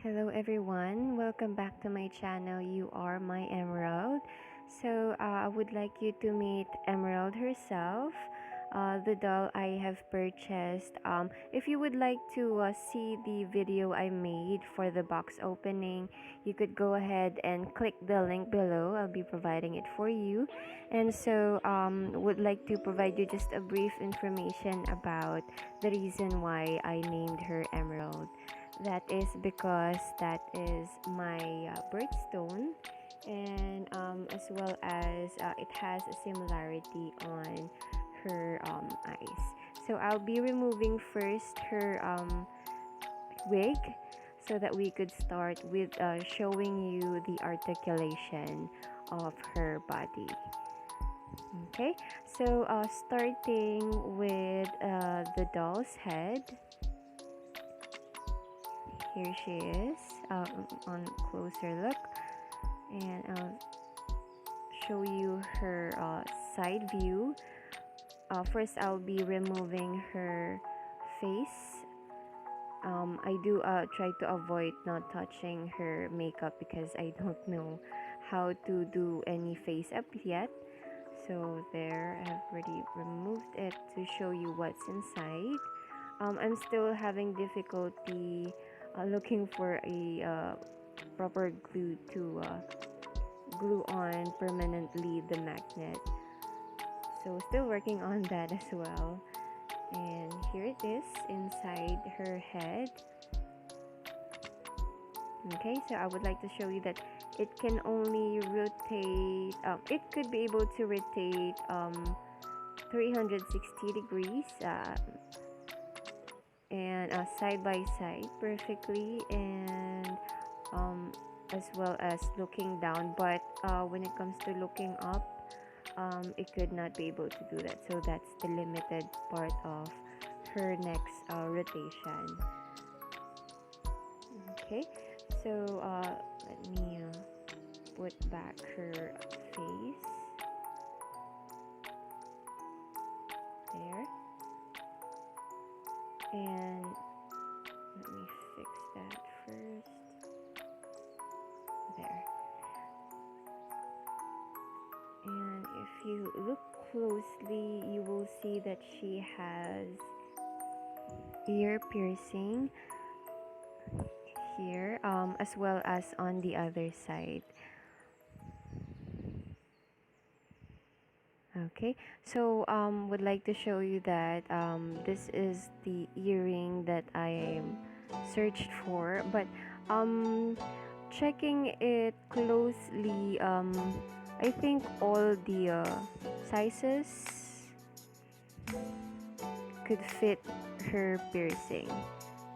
Hello everyone, welcome back to my channel. You are my Emerald. I would like you to meet Emerald herself, the doll I have purchased. If you would like to see the video I made for the box opening, you could go ahead and click the link below. I'll be providing it for you. Would like to provide you just a brief information about the reason why I named her Emerald. That is because that is my birthstone, and as well as it has a similarity on her eyes. So I'll be removing first her wig so that we could start with showing you the articulation of her body. Okay, starting with the doll's head. Here she is on closer look, and I'll show you her side view. First, I'll be removing her face. I do try to avoid not touching her makeup because I don't know how to do any face up yet. So there, I've already removed it to show you what's inside. I'm still having difficulty looking for a proper glue to glue on permanently the magnet, so still working on that as well. And here it is inside her head. Okay, so I would like to show you that it can only rotate, it could be able to rotate 360 degrees and side by side perfectly, and as well as looking down, but when it comes to looking up, it could not be able to do that. So that's the limited part of her next rotation. Okay, so let me put back her face there. And let me fix that first. There. And if you look closely, you will see that she has ear piercing here, as well as on the other side. Okay, so would like to show you that this is the earring that I searched for, but checking it closely, I think all the sizes could fit her piercing.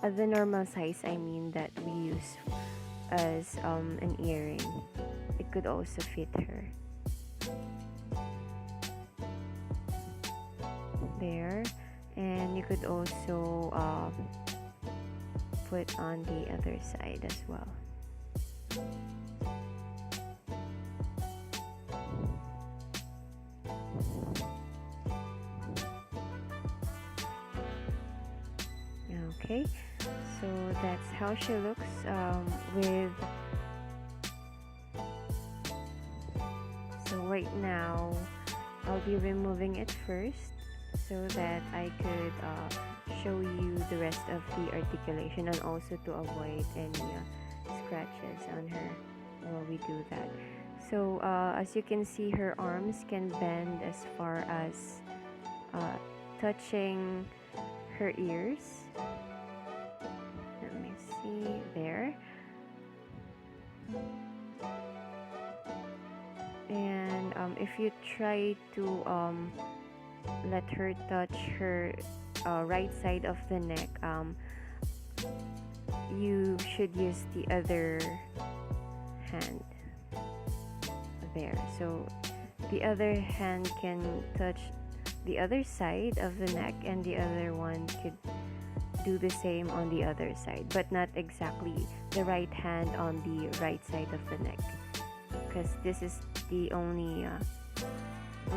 The normal size, I mean, that we use as an earring, it could also fit her. There, and you could also put on the other side as well. Okay, so that's how she looks so right now I'll be removing it first so that I could show you the rest of the articulation, and also to avoid any scratches on her while we do that. So as you can see, her arms can bend as far as touching her ears. Let me see there. And if you try to let her touch her right side of the neck, you should use the other hand there. So the other hand can touch the other side of the neck, and the other one could do the same on the other side, but not exactly the right hand on the right side of the neck, because this is the only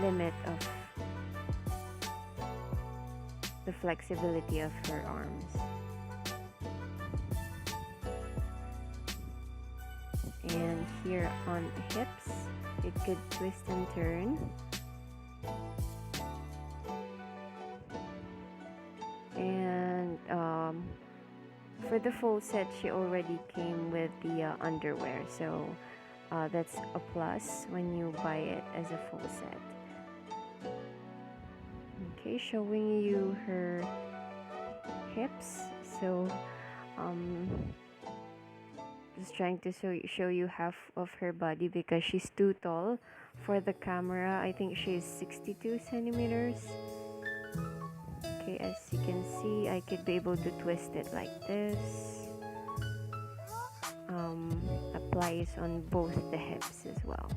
limit of the flexibility of her arms. here on hips. It could twist and turn. And for the full set, she already came with the underwear, so that's a plus when you buy it as a full set. Okay, showing you her hips. So just trying to show you half of her body because she's too tall for the camera. I think she's 62 centimeters. Okay, as you can see, I could be able to twist it like this. Applies on both the hips as well.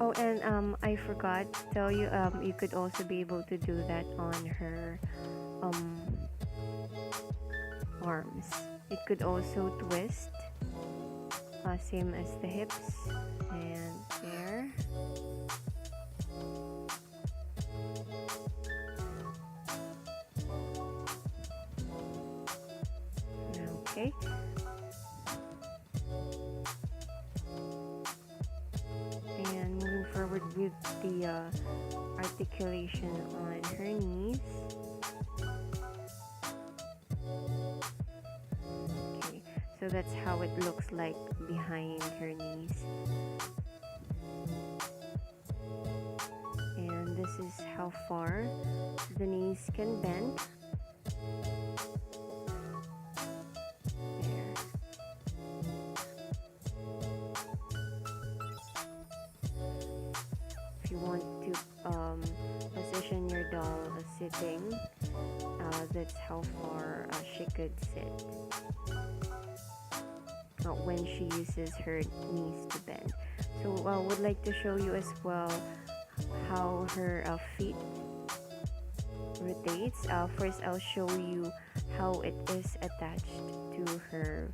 Oh, and I forgot to tell you, you could also be able to do that on her arms. It could also twist, same as the hips, and there. Okay. And moving forward with the articulation on her knees. Okay, so that's how it looks like behind her knees. And this is how far the knees can bend. If you want to position your doll sitting, that's how far she could sit when she uses her knees to bend. So I would like to show you as well how her feet rotates. First, I'll show you how it is attached to her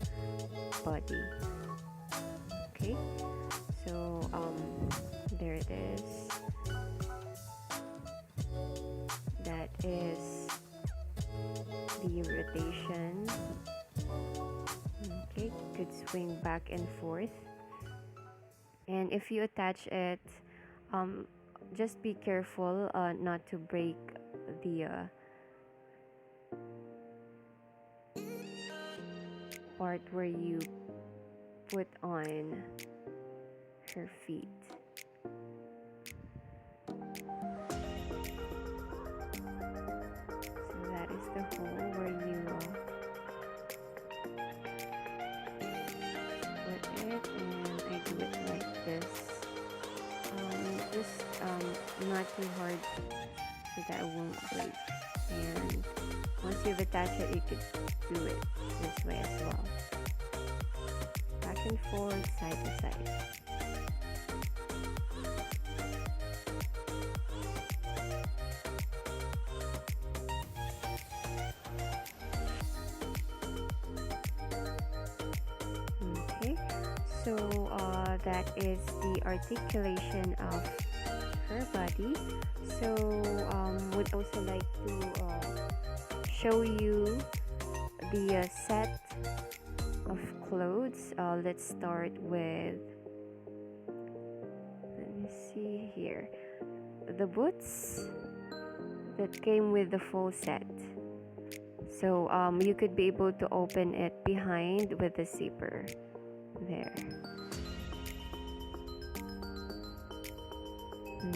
body. Okay, so there it is. That is the rotation. Okay, could swing back and forth. And if you attach it, just be careful not to break the part where you put on her feet. So that is the hole where you put it, and I do it like this. Just not too hard so that it won't break. And once you've attached it, you could do it this way as well. Back and forth, side to side. Okay, so that is the articulation of her body. So would also like to show you the set of clothes. Let's start with, let me see here, the boots that came with the full set. So you could be able to open it behind with the zipper there.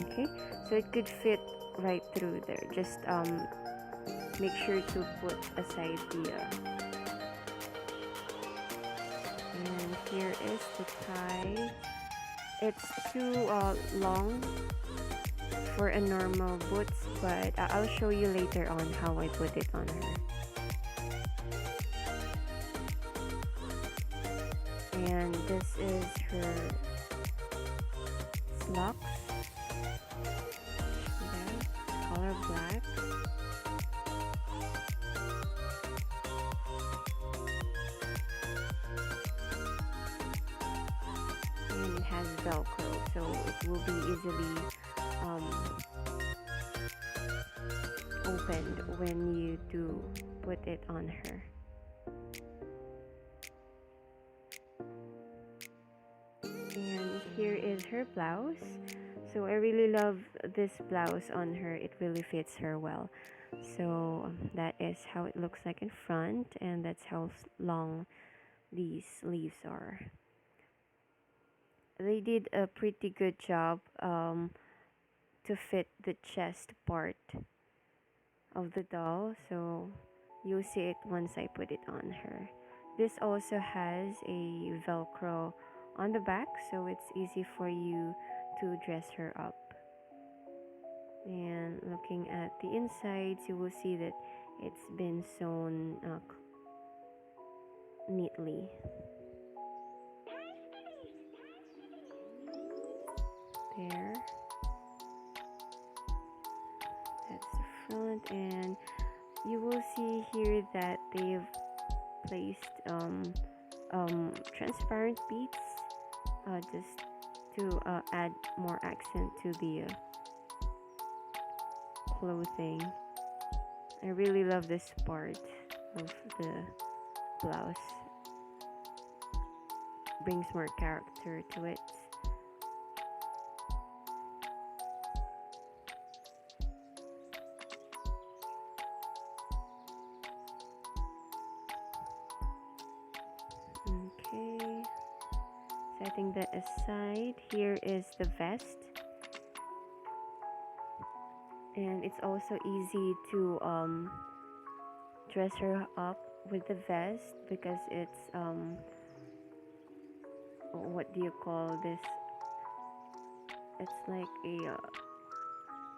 Okay, so it could fit right through there. Just make sure to put aside the and here is the tie. It's too long for a normal boots, but I'll show you later on how I put it on her. And this is her slacks. Color black. And it has Velcro, so it will be easily opened when you do put it on her. her blouse. So I really love this blouse on her. It really fits her well. So that is how it looks like in front, and that's how long these sleeves are. They did a pretty good job to fit the chest part of the doll, so you'll see it once I put it on her. This also has a velcro on the back, so it's easy for you to dress her up. And looking at the insides, you will see that it's been sewn neatly. There. That's the front, and you will see here that they've placed transparent beads just to add more accent to the clothing. I really love this part of the blouse. Brings more character to it. Okay, setting that aside, here is the vest, and it's also easy to dress her up with the vest because it's what do you call this? It's like a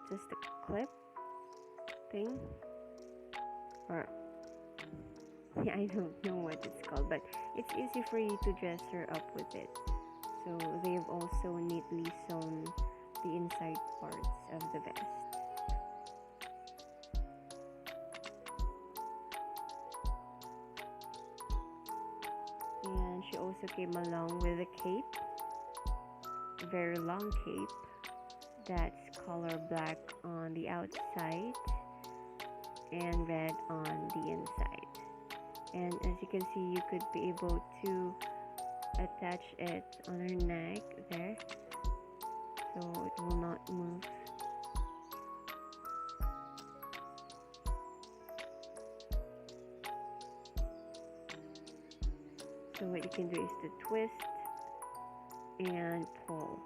just a clip thing, or yeah, I don't know what it's called, but it's easy for you to dress her up with it. So they've also neatly sewn the inside parts of the vest. And she also came along with a cape, a very long cape that's color black on the outside and red on the inside. And as you can see, you could be able to attach it on her neck there, so it will not move. So what you can do is to twist and pull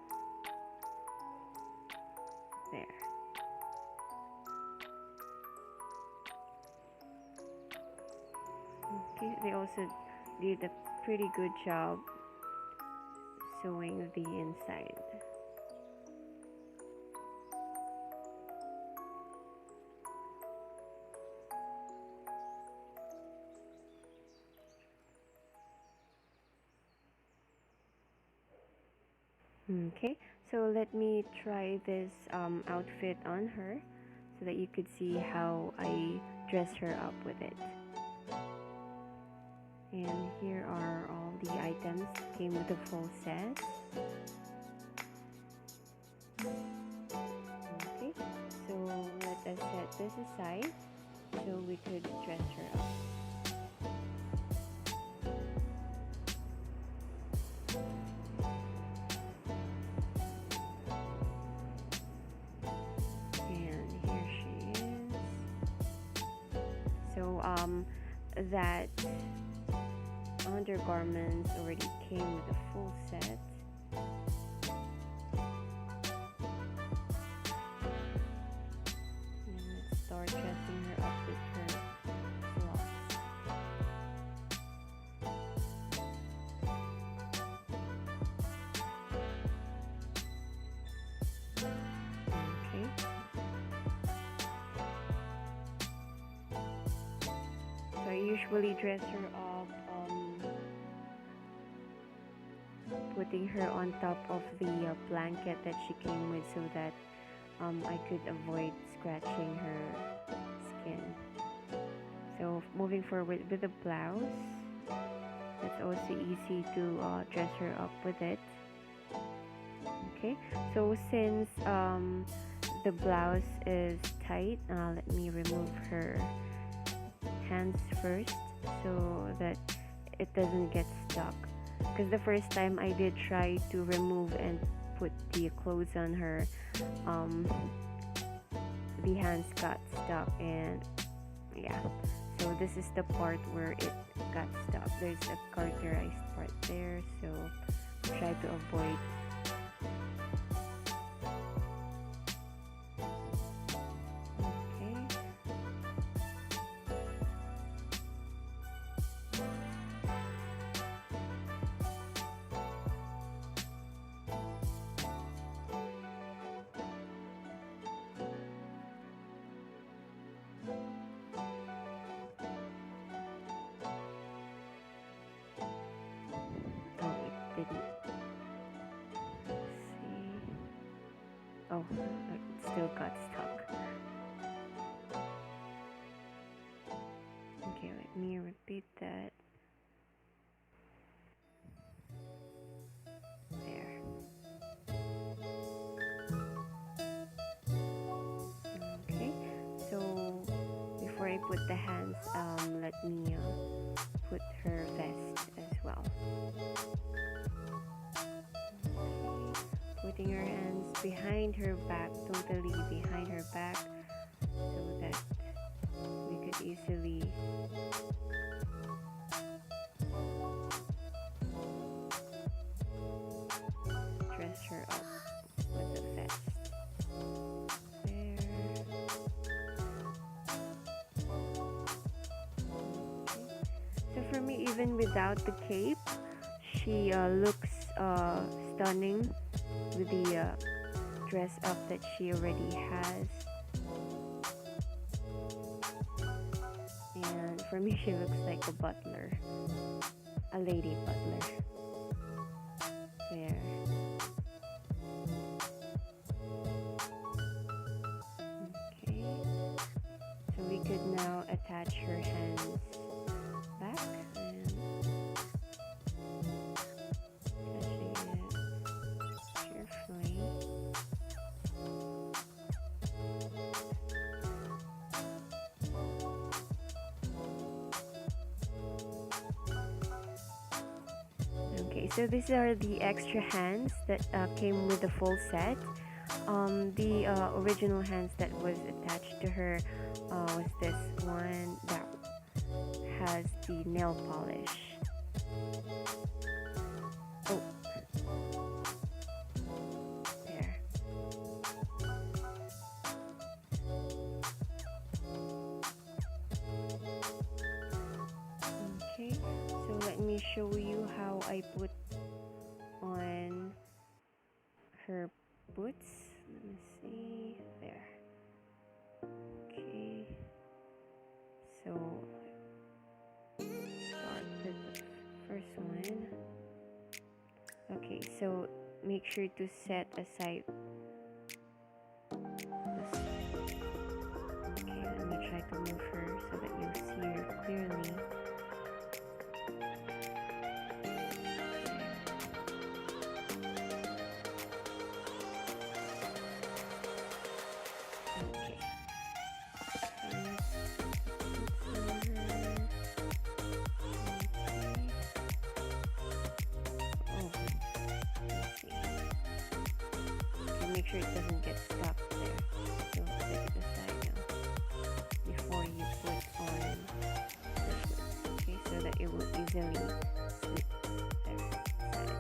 there. Okay, they also did a pretty good job sewing the inside. Okay, so let me try this outfit on her so that you could see how I dress her up with it. And here are all the items. Came with the full set. Okay, so let us set this aside so we could dress her up. And here she is. So that undergarments already came with a full set. And let's start dressing her up with her gloves. Okay. So I usually dress her up putting her on top of the blanket that she came with so that I could avoid scratching her skin. So moving forward with the blouse, it's also easy to dress her up with it. Okay, so since the blouse is tight, let me remove her hands first so that it doesn't get stuck. Because the first time I did try to remove and put the clothes on her, the hands got stuck, and yeah, so this is the part where it got stuck. There's a cauterized part there, so try to avoid. Oh, it still got stuck. Okay, let me repeat that. There. Okay, so before I put the hands, let me put her vest as well. Putting her hands behind her back, totally behind her back, so that we could easily dress her up with the vest. There. Okay. So for me, even without the cape, she looks stunning with the dress up that she already has. And for me, she looks like a butler, a lady butler. There. Okay, so we could now attach her hands back and attaching it carefully. Okay, so these are the extra hands that came with the full set. The original hands that was attached to her was this one that has the nail polish. Oh, there. Okay, so let me show you how I put on her boots. Let me see. There. Okay. So start with the first one. Okay, so make sure to set aside this. Okay, let me try to move her so that you'll see her clearly. Make sure it doesn't get stuck there. So set it aside now before you put on the boots. Okay, so that it will easily slip there side.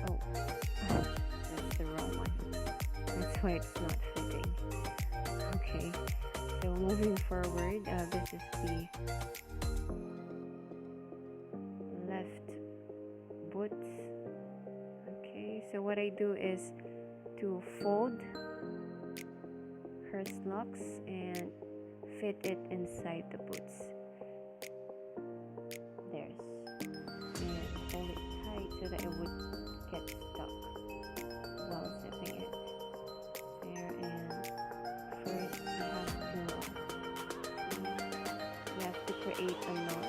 Oh, that's the wrong one. That's why it's not fitting. Okay, so moving forward, this is the left boots. So what I do is to fold her slacks and fit it inside the boots. There's. And hold it tight so that it would get stuck while zipping it. There, and first you have to create a knot.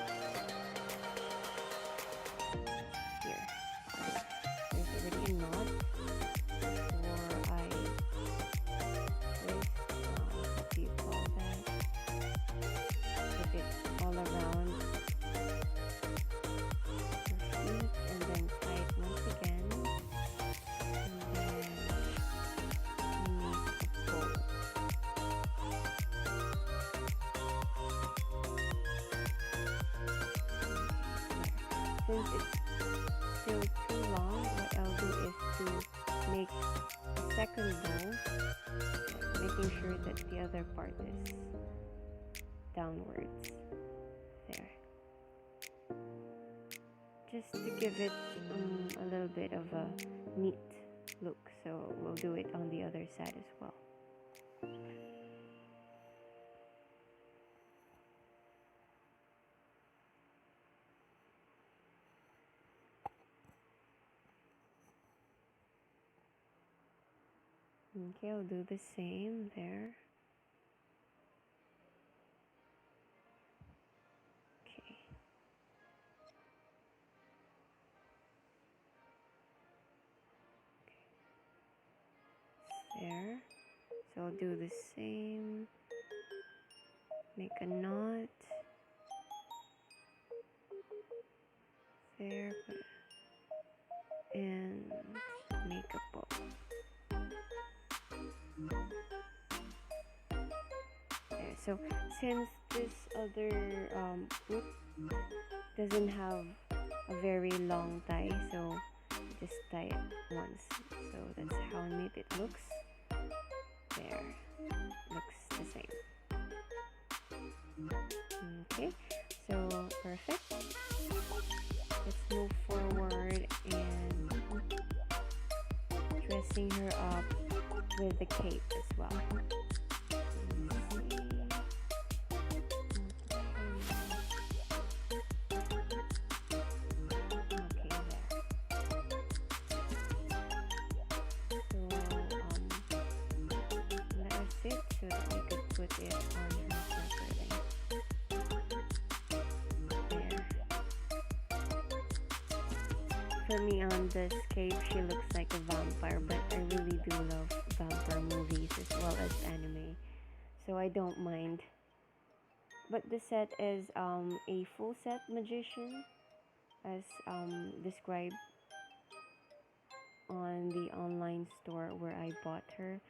since it's still too long, what I'll do is to make a second bow, making sure that the other part is downwards. There. Just to give it a little bit of a neat look. So we'll do it on the other side as well. Okay, I'll do the same there. Okay. There. So I'll do the same. Make a knot. There. And make a bow. There. So since this other root doesn't have a very long tie, so just tie it once. So that's how neat it looks. There. Looks the same. Okay. So perfect. Let's move forward and dressing her up with the cape as well. So that we could put it on her properly. There. For me on this cape, she looks like a vampire, but I really do love vampire movies as well as anime, so I don't mind. But the set is a full set magician, as described on the online store where I bought her.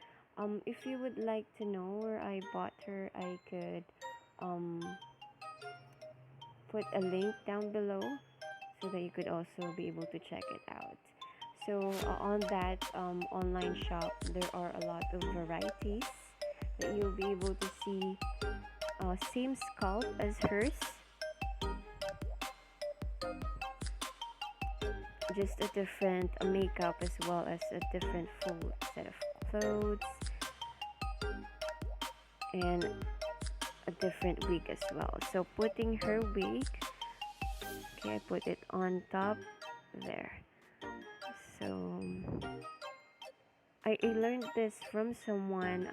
If you would like to know where I bought her, I could put a link down below so that you could also be able to check it out. So on that online shop, there are a lot of varieties that you'll be able to see. Same scalp as hers, just a different makeup as well as a different full set of clothes and a different wig as well. So putting her wig, okay, I put it on top there. So I learned this from someone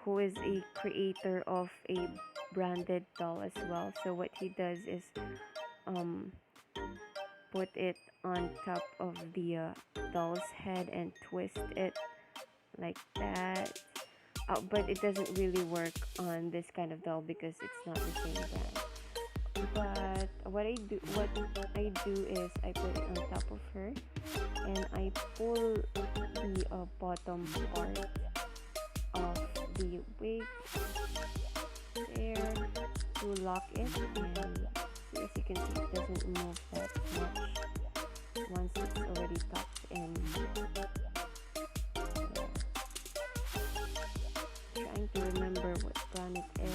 who is a creator of a branded doll as well. So what he does is put it on top of the doll's head and twist it like that. But it doesn't really work on this kind of doll because it's not the same brand. But what I do is I put it on top of her and I pull the bottom part of the wig there to lock it, and as you can see, it doesn't move that much once it's already tucked in. Trying to remember what brand it is.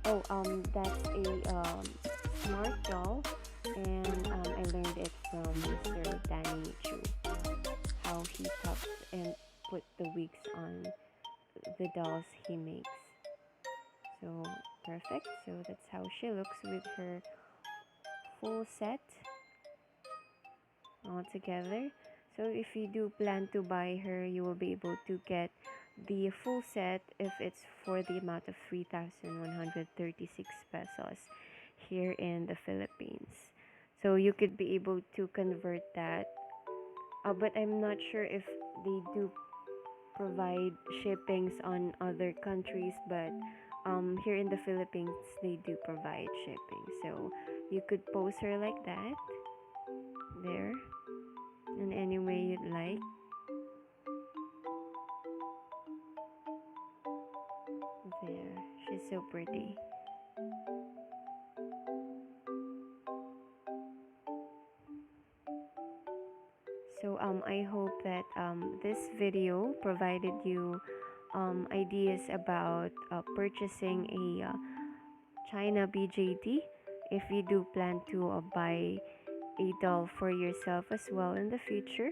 Oh, that's a smart doll, and I learned it from Mr. Danny Chu, how he tucks and put the wigs on the dolls he makes. So perfect. So that's how she looks with her full set all together. So if you do plan to buy her, you will be able to get the full set if it's for the amount of 3,136 pesos here in the Philippines. So you could be able to convert that, but I'm not sure if they do provide shippings on other countries, but here in the Philippines they do provide shipping. So you could pose her like that there in any way you'd like. There, she's so pretty. this video provided you ideas about purchasing a China BJD if you do plan to buy a doll for yourself as well in the future.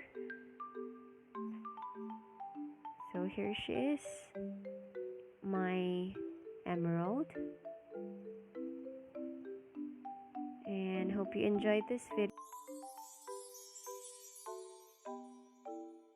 So here she is, my emerald, and hope you enjoyed this video.